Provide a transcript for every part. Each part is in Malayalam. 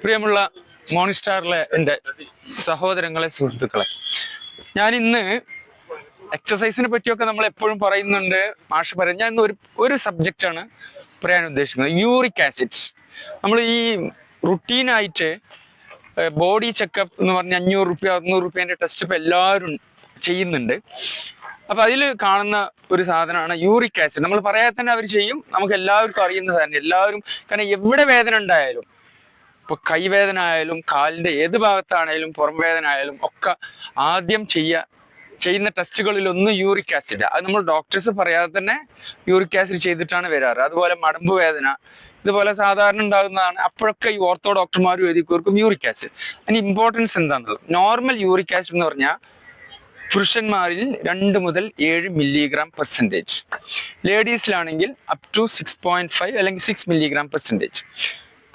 പ്രിയമുള്ള മോണിസ്റ്റാറിലെ എൻ്റെ സഹോദരങ്ങളെ, സുഹൃത്തുക്കളെ, ഞാൻ ഇന്ന് എക്സസൈസിനെ പറ്റിയൊക്കെ നമ്മൾ എപ്പോഴും പറയുന്നുണ്ട്. മാഷ് പറയും. ഞാൻ ഇന്ന് ഒരു സബ്ജക്റ്റാണ് പറയാൻ ഉദ്ദേശിക്കുന്നത്. Uric acid. നമ്മൾ ഈ റുട്ടീനായിട്ട് ബോഡി ചെക്കപ്പ് എന്ന് പറഞ്ഞ് 500 രൂപ 600 രൂപേൻ്റെ ടെസ്റ്റ് ഇപ്പം എല്ലാവരും ചെയ്യുന്നുണ്ട്. അപ്പം അതിൽ കാണുന്ന ഒരു സാധനമാണ് യൂറിക് ആസിഡ്. നമ്മൾ പറയാതെ തന്നെ അവർ ചെയ്യും. നമുക്ക് എല്ലാവർക്കും അറിയുന്ന സാധനം. എല്ലാവരും കാരണം എവിടെ വേദന ഉണ്ടായാലും, ഇപ്പോൾ കൈവേദന ആയാലും കാലിൻ്റെ ഏത് ഭാഗത്താണേലും പുറം വേദന ആയാലും ഒക്കെ ആദ്യം ചെയ്യുന്ന ടെസ്റ്റുകളിലൊന്ന് യൂറിക് ആസിഡ്. അത് നമ്മൾ ഡോക്ടേഴ്സ് പറയാതെ തന്നെ യൂറിക് ആസിഡ് ചെയ്തിട്ടാണ് വരാറ്. അതുപോലെ മടമ്പ് വേദന ഇതുപോലെ സാധാരണ ഉണ്ടാകുന്നതാണ്. അപ്പോഴൊക്കെ ഈ ഓർത്തോ ഡോക്ടർമാരും എഴുതിക്കോർക്കും യൂറിക് ആസിഡ്. അതിന് ഇമ്പോർട്ടൻസ് എന്താണെന്നുള്ളത്, നോർമൽ യൂറിക് ആസിഡ് എന്ന് പറഞ്ഞാൽ പുരുഷന്മാരിൽ 2 മുതൽ 7 mg/%, ലേഡീസിലാണെങ്കിൽ അപ് ടു 6.5 അല്ലെങ്കിൽ 6 mg/%.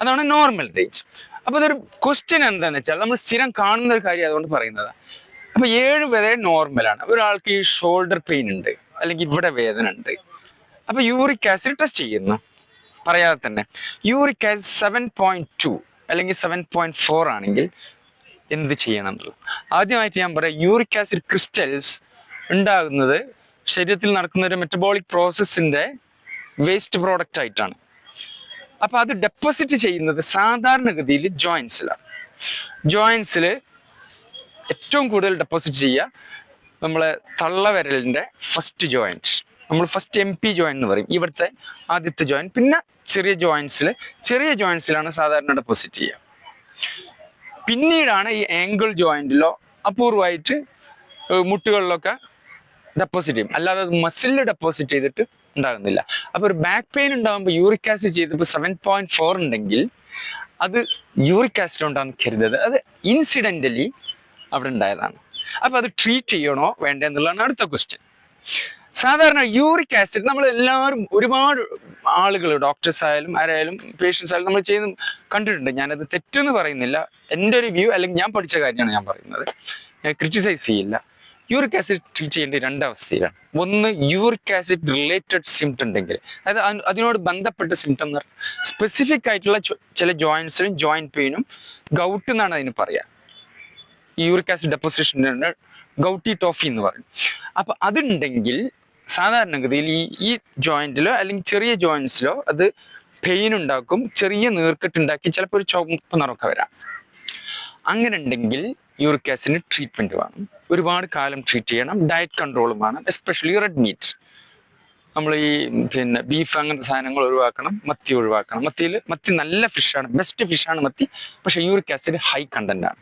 അതാണ് നോർമൽ റേഞ്ച്. അപ്പൊ ഇതൊരു ക്വസ്റ്റ്യൻ എന്താണെന്ന് വെച്ചാൽ, നമ്മൾ സ്ഥിരം കാണുന്ന ഒരു കാര്യം അതുകൊണ്ട് പറയുന്നത്. അപ്പൊ 7 വരെ നോർമലാണ്. ഒരാൾക്ക് ഈ ഷോൾഡർ പെയിൻ ഉണ്ട്, അല്ലെങ്കിൽ ഇവിടെ വേദന ഉണ്ട്, അപ്പൊ യൂറിക് ആസിഡ് ടെസ്റ്റ് ചെയ്യുന്നു പറയാതെ തന്നെ. യൂറിക് ആസിഡ് 7.2 അല്ലെങ്കിൽ 7.4 ആണെങ്കിൽ എന്ത് ചെയ്യണം എന്നുള്ളത് ആദ്യമായിട്ട് ഞാൻ പറയാം. യൂറിക് ആസിഡ് ക്രിസ്റ്റൽസ് ഉണ്ടാകുന്നത് ശരീരത്തിൽ നടക്കുന്ന ഒരു മെറ്റബോളിക് പ്രോസസ്സിന്റെ വേസ്റ്റ് പ്രോഡക്റ്റ് ആയിട്ടാണ്. അപ്പൊ അത് ഡെപ്പോസിറ്റ് ചെയ്യുന്നത് സാധാരണഗതിയിൽ ജോയിൻസിലാണ്. ജോയിൻസിൽ ഏറ്റവും കൂടുതൽ ഡെപ്പോസിറ്റ് ചെയ്യുക നമ്മളെ തള്ളവിരലിന്റെ ഫസ്റ്റ് ജോയിന്റ്, നമ്മൾ ഫസ്റ്റ് MP ജോയിന്റ് എന്ന് പറയും, ഇവിടുത്തെ ആദ്യത്തെ ജോയിന്റ്. പിന്നെ ചെറിയ ജോയിൻസിലാണ് സാധാരണ ഡെപ്പോസിറ്റ് ചെയ്യുക. പിന്നീടാണ് ഈ ആംഗിൾ ജോയിന്റിലോ അപൂർവമായിട്ട് മുട്ടുകളിലൊക്കെ ഡെപ്പോസിറ്റ് ചെയ്യും. അല്ലാതെ അത് മസിലിൽ ഡെപ്പോസിറ്റ് ചെയ്തിട്ട് ഉണ്ടാകുന്നില്ല. അപ്പൊ ഒരു ബാക്ക് പെയിൻ ഉണ്ടാകുമ്പോൾ യൂറിക് ആസിഡ് ചെയ്തപ്പോൾ 7.4 ഉണ്ടെങ്കിൽ അത് യൂറിക് ആസിഡ് ഉണ്ടാകുന്ന കരുതരുത്. അത് ഇൻസിഡന്റലി അവിടെ ഉണ്ടായതാണ്. അപ്പൊ അത് ട്രീറ്റ് ചെയ്യണോ വേണ്ടേ എന്നുള്ളതാണ് അടുത്ത ക്വസ്റ്റ്യൻ. സാധാരണ യൂറിക് ആസിഡ് നമ്മൾ എല്ലാവരും, ഒരുപാട് ആളുകൾ, ഡോക്ടേഴ്സ് ആയാലും ആരായാലും പേഷ്യൻസ് ആയാലും നമ്മൾ ചെയ്യുന്ന കണ്ടിട്ടുണ്ട്. ഞാനത് തെറ്റെന്ന് പറയുന്നില്ല, എൻ്റെ ഒരു വ്യൂ അല്ലെങ്കിൽ ഞാൻ പഠിച്ച കാര്യമാണ് ഞാൻ പറയുന്നത്. ഞാൻ ക്രിറ്റിസൈസ് ചെയ്യില്ല. യൂറിക് ആസിഡ് ട്രീറ്റ് ചെയ്യേണ്ട 2 അവസ്ഥയിലാണ്. ഒന്ന്, യൂറിക് ആസിഡ് റിലേറ്റഡ് സിംറ്റം ഉണ്ടെങ്കിൽ, അതായത് അതിനോട് ബന്ധപ്പെട്ട സിംറ്റം എന്ന് പറഞ്ഞാൽ സ്പെസിഫിക് ആയിട്ടുള്ള ചില ജോയിൻസിനും ജോയിന്റ് പെയിനും, ഗൗട്ട് എന്നാണ് അതിന് പറയുക. Uric acid deposition gouty toffee എന്ന് പറയും. അപ്പൊ അതുണ്ടെങ്കിൽ സാധാരണഗതിയിൽ ഈ ജോയിന്റിലോ അല്ലെങ്കിൽ ചെറിയ ജോയിന്റ്സിലോ അത് പെയിൻ ഉണ്ടാക്കും, ചെറിയ നീർക്കെട്ടുണ്ടാക്കി ചിലപ്പോൾ ഒരു ചുവപ്പ് നിറമൊക്കെ വരാം. അങ്ങനെ ഉണ്ടെങ്കിൽ യൂറിക് ആസിഡിന് ട്രീറ്റ്മെന്റ് വേണം. ഒരുപാട് കാലം ട്രീറ്റ് ചെയ്യണം. ഡയറ്റ് കൺട്രോളും വേണം. എസ്പെഷ്യലി റെഡ് മീറ്റ്, നമ്മൾ ഈ ബീഫ് അങ്ങനത്തെ സാധനങ്ങൾ ഒഴിവാക്കണം. മത്തി ഒഴിവാക്കണം. മത്തി നല്ല ഫിഷാണ്, ബെസ്റ്റ് ഫിഷാണ് മത്തി. പക്ഷെ യൂറിക് ആസിഡ് ഹൈ കണ്ടന്റ് ആണ്.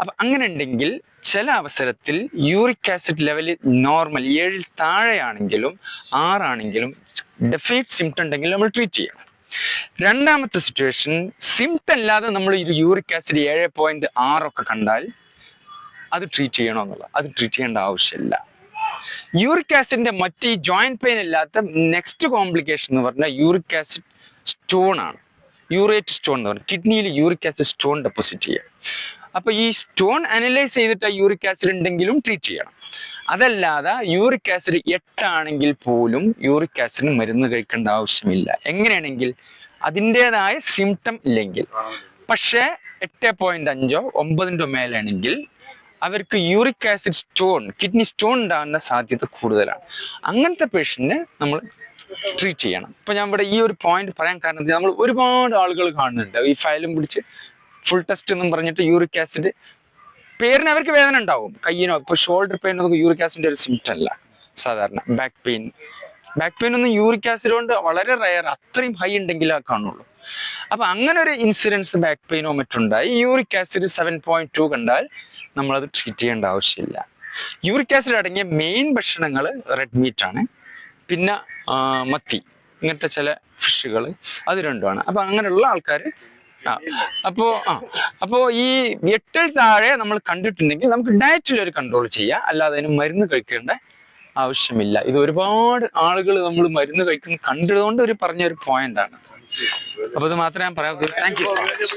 അപ്പൊ അങ്ങനെ ഉണ്ടെങ്കിൽ ചില അവസരത്തിൽ യൂറിക് ആസിഡ് ലെവൽ നോർമൽ 7 താഴെയാണെങ്കിലും 6 ആണെങ്കിലും ഡെഫിനറ്റ് സിംറ്റം ഉണ്ടെങ്കിൽ നമ്മൾ ട്രീറ്റ് ചെയ്യണം. രണ്ടാമത്തെ സിറ്റുവേഷൻ, സിംറ്റം അല്ലാതെ നമ്മൾ യൂറിക് ആസിഡ് 7.6 ഒക്കെ കണ്ടാൽ അത് ട്രീറ്റ് ചെയ്യണോ എന്നുള്ളത്, അത് ട്രീറ്റ് ചെയ്യേണ്ട ആവശ്യമില്ല. യൂറിക് ആസിഡിന്റെ മറ്റ് ഈ ജോയിന്റ് പെയിൻ ഇല്ലാത്ത നെക്സ്റ്റ് കോംപ്ലിക്കേഷൻ എന്ന് പറഞ്ഞാൽ യൂറിക് ആസിഡ് സ്റ്റോൺ ആണ്. യൂറേറ്റ് സ്റ്റോൺ എന്ന് പറഞ്ഞാൽ കിഡ്നിയിൽ യൂറിക് ആസിഡ് സ്റ്റോൺ ഡെപ്പോസിറ്റ് ചെയ്യുക. അപ്പൊ ഈ സ്റ്റോൺ അനലൈസ് ചെയ്തിട്ട് യൂറിക് ആസിഡ് ഉണ്ടെങ്കിലും ട്രീറ്റ് ചെയ്യണം. അതല്ലാതെ യൂറിക് ആസിഡ് 8 ആണെങ്കിൽ പോലും യൂറിക് ആസിഡിന് മരുന്ന് കഴിക്കേണ്ട ആവശ്യമില്ല. എങ്ങനെയാണെങ്കിൽ അതിൻ്റെതായ സിംറ്റം ഇല്ലെങ്കിൽ. പക്ഷേ 8.5 9 മേലാണെങ്കിൽ അവർക്ക് uric acid stone, kidney stone ഉണ്ടാകുന്ന സാധ്യത കൂടുതലാണ്. അങ്ങനത്തെ പേഷ്യന്റിനെ നമ്മൾ ട്രീറ്റ് ചെയ്യണം. ഇപ്പൊ ഞാൻ ഇവിടെ ഈ ഒരു പോയിന്റ് പറയാൻ കാരണം, നമ്മൾ ഒരുപാട് ആളുകൾ കാണുന്നുണ്ട് ഈ ഫയലും പിടിച്ച് ഫുൾ ടെസ്റ്റ് എന്നും പറഞ്ഞിട്ട് യൂറിക് ആസിഡ് പേരിന് അവർക്ക് വേദന ഉണ്ടാവും, കയ്യിനോ. ഇപ്പൊ ഷോൾഡർ പെയിൻ നമുക്ക് യൂറിക് ആസിഡിന്റെ ഒരു സിംറ്റം അല്ല. സാധാരണ ബാക്ക് പെയിൻ ഒന്നും യൂറിക് ആസിഡ് കൊണ്ട് വളരെ റയർ, അത്രയും ഹൈ ഉണ്ടെങ്കിലേ കാണുള്ളൂ. അപ്പൊ അങ്ങനെ ഒരു ഇൻസിഡൻസ് ബാക്ക് പെയിനോ മറ്റുണ്ടായി യൂറിക് ആസിഡ് 7.2 കണ്ടാൽ നമ്മളത് ട്രീറ്റ് ചെയ്യേണ്ട ആവശ്യമില്ല. യൂറിക് ആസിഡ് അടങ്ങിയ മെയിൻ ഭക്ഷണങ്ങൾ റെഡ് മീറ്റ് ആണ്, പിന്നെ ഇങ്ങനത്തെ ചില ഫിഷുകൾ, അത് രണ്ടുമാണ്. അപ്പൊ അങ്ങനെയുള്ള ആൾക്കാർ അപ്പോ ഈ 8 താഴെ നമ്മൾ കണ്ടിട്ടുണ്ടെങ്കിൽ നമുക്ക് ഡയറ്റിൽ ഒരു കൺട്രോൾ ചെയ്യാം. അല്ലാതെ അതിന് മരുന്ന് കഴിക്കേണ്ട ആവശ്യമില്ല. ഇത് ഒരുപാട് ആളുകൾ നമ്മൾ മരുന്ന് കഴിക്കുന്ന കണ്ടതുകൊണ്ട് പറഞ്ഞൊരു പോയിന്റ് ആണ്. അപ്പൊ ഇത് മാത്രമേ ഞാൻ പറയാം. Thank you so much.